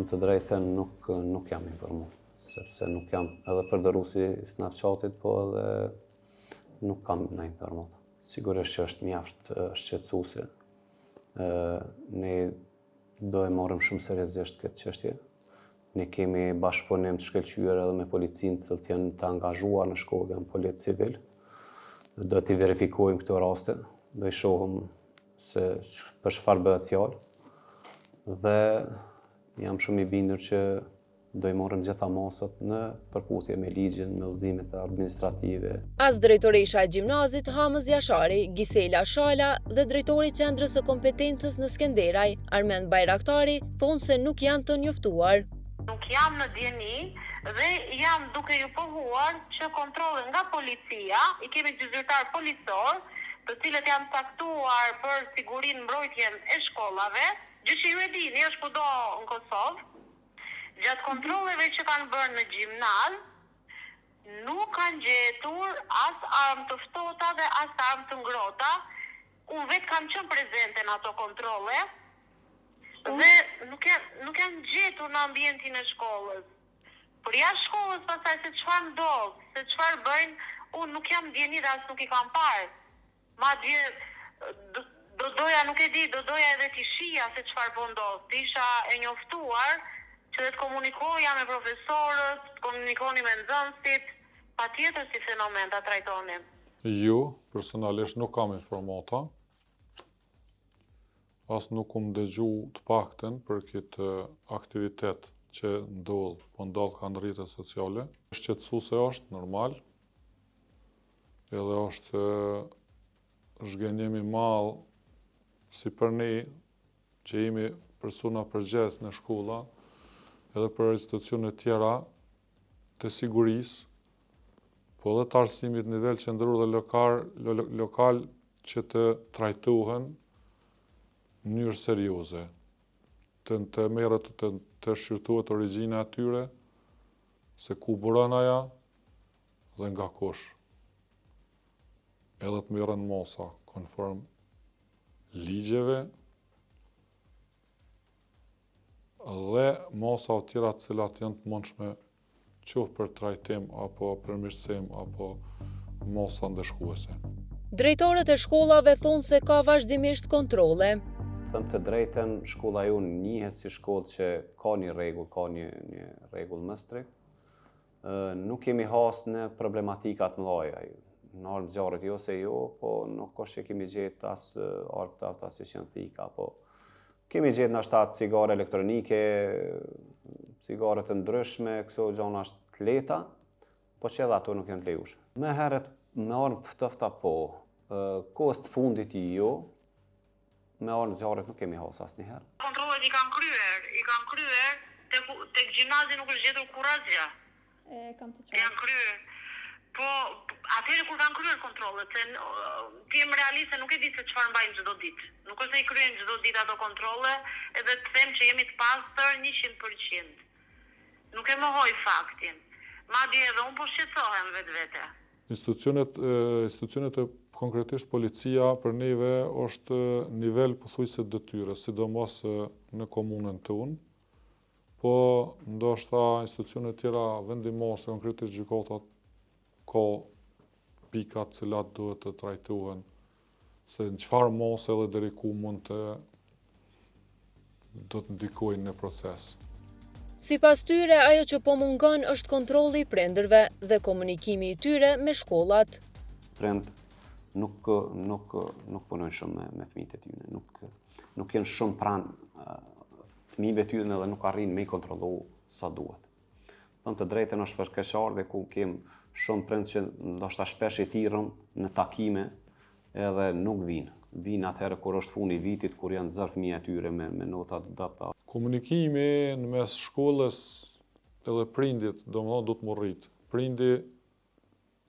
të drejtën nuk jam informuar, sepse nuk jam edhe përdorësi i Snapchatit, po edhe nuk kam në informata. Sigurisht që është mjaft shqetësuese. Ne do e marrim shumë seriozisht këtë çështje. Ne kemi bashkëpunim të shkëlqyer edhe me policinë që janë të angazhuar në shkollë, janë polic civil. Do t'i verifikojmë këto raste, do i shohim se për çfarë bëhet fjalë. Dhe jam shumë i bindur që do i marrim gjitha masat në përputhje me ligjin, me udhëzimet administrative. As drejtoresha e gjimnazit Hamës Jashari, Gisela Shala dhe drejtori i Qendrës së Kompetencës në Skenderaj, Armend Bajraktari, thonë se nuk janë të njoftuar. Nuk jam në dieni dhe jam duke ju pohuar që kontrole nga policia, i kemi dy zyrtar policor, të cilët janë caktuar për sigurinë mbrojtjen e shkollave, gjë që ju e dini, është kudo në Kosovë. Gjatë kontrolleve që kanë bërë në gjimnaz, nuk kanë gjetur as armë të ftohta dhe as armë të ngrohta. Unë vetë kam qenë prezente në ato kontrolle dhe nuk janë gjetur në ambientin e shkollës. Por jashtë shkollës pastaj se çfarë ndodh, se çfarë bëjnë, unë nuk jam ndjeni dhe as nuk i kam parë. Madje do doja edhe t'i shija se çfarë po ndodh. Isha e njoftuar që dhe të komunikoja me profesorët, të komunikoni me nxënësit, patjetër si fenomen ta trajtonim. Jo, personalisht nuk kam informata. As nuk dëgju të paktën për këtë aktivitet që ndodh ka në rrjetet sociale. Shqetësuese është normal. Edhe është zhgënjim i madh si për ne që jemi persona përgjegjës në shkolla, edhe për institucione tjera të sigurisë, po edhe të arsimit nivel qendror dhe lokal që të trajtohen në mënyrë serioze, të merret të shqyrtohet origjina e tyre, se ku buron ajo dhe nga kush. Edhe të merren masa konform ligjeve dhe masa të tjera të cilat janë të mundshme qoftë për trajtim apo përmirësim apo masa ndëshkuese. Drejtorët e shkollave thonë se ka vazhdimisht kontrolle. Them të drejtën, shkolla jonë njihet si shkollë që ka një rregull më strikt. Nuk kemi hasë në problematikat mëdha. Në armë zjarrit jo se jo, po nuk është që kemi gjetë as armë të ata si qenë po kemi gjetë në ashtat cigare elektronike, cigare të ndryshme, këso gjona është të leta, po që edhe ato nuk janë të lejushme. Me herët me armë të ftofta po, kohës të fundit jo, me armë zjarrit nuk kemi hasë asnjëherë. Kontrollet i kanë kryer, tek gjimnazi nuk është gjetur kur asgjë. Janë kryer. Po, atëherë kur kanë kryer kontrollet, se ti jam realiste, nuk e di se çfarë mbajnë çdo ditë. Nuk është se i kryejnë çdo ditë ato kontrolle, edhe të them që jemi të pastër 100%. Nuk e mohoj faktin. Madje edhe unë po shqetësohem vetvete. Institucionet e konkretisht policia për neve është nivel pothuajse detyre, sidomos në komunën tonë. Po ndoshta institucionet tjera vendimore, konkretisht gjykatat, ka pikat cilat duhet të trajtohen, se në çfarë mose edhe deri ku mund do të ndikojnë në proces. Sipas tyre, ajo që po mungon është kontrolli i prindërve dhe komunikimi i tyre me shkollat. Prind nuk punojnë shumë me fëmijët e tyre, nuk janë shumë pranë fëmijëve tyre dhe nuk arrin me i kontrollu sa duhet. Them të drejtën është përkeqësar dhe ku kem shumë prind që ndoshta shpesh i thirrëm në takime edhe nuk vinë. Vinë atëherë kur është fundi i vitit, kur janë zër fëmijë atyre me nota të dobta. Komunikimi në mes shkollës edhe prindit, domethënë do të morrit. Prindi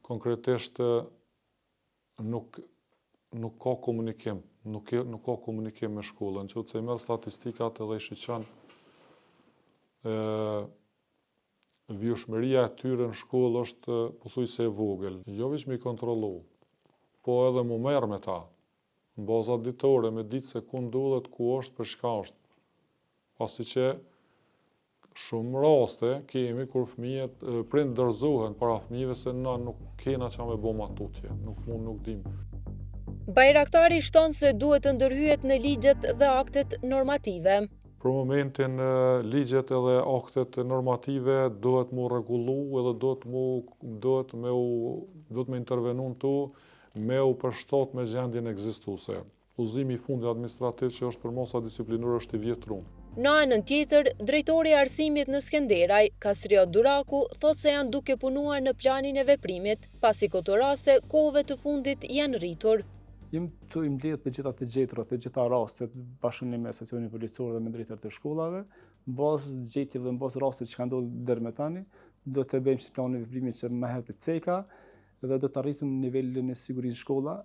konkretisht nuk ka komunikim, nuk ka komunikim me shkollën, që të merr statistikat edhe i shiqon vjushmëria e tyre në shkollë është pothuajse e vogël. Jo vetëm i kontrollu, po edhe mu merr me ta. Në baza ditore, me ditë se ku ndodhet, ku është, për çka është. Pasi që Shumë raste kemi kur fëmijët prind dorëzohen para fëmijëve se na nuk kena qa me bo matutje, nuk dim. Bajraktari shton se duhet të ndërhyet në ligjet dhe aktet normative. Për momentin ligjet edhe aktet normative duhet mu rregullu edhe duhet me intervenu në tu me u përshtat me gjendjen ekzistuese. Udhëzimi i fundit administrativ që është për mosa disiplinore është i vjetruar. Në anën tjetër, drejtori i arsimit në Skënderaj, Kasriot Duraku, thot se janë duke punuar në planin e veprimit, pasi këto raste kohëve të fundit janë rritur. Jem të mbledh të gjitha të gjetura, të gjitha rastet bashkëpunim me stacionin policor dhe me drejtër të shkollave, në bazë gjetje dhe në bazë rastet që kanë ndodhur deri më tani, do të bëjmë si planin e veprimit që më herët ceka dhe do të arrisim nivelin e sigurisë shkolla.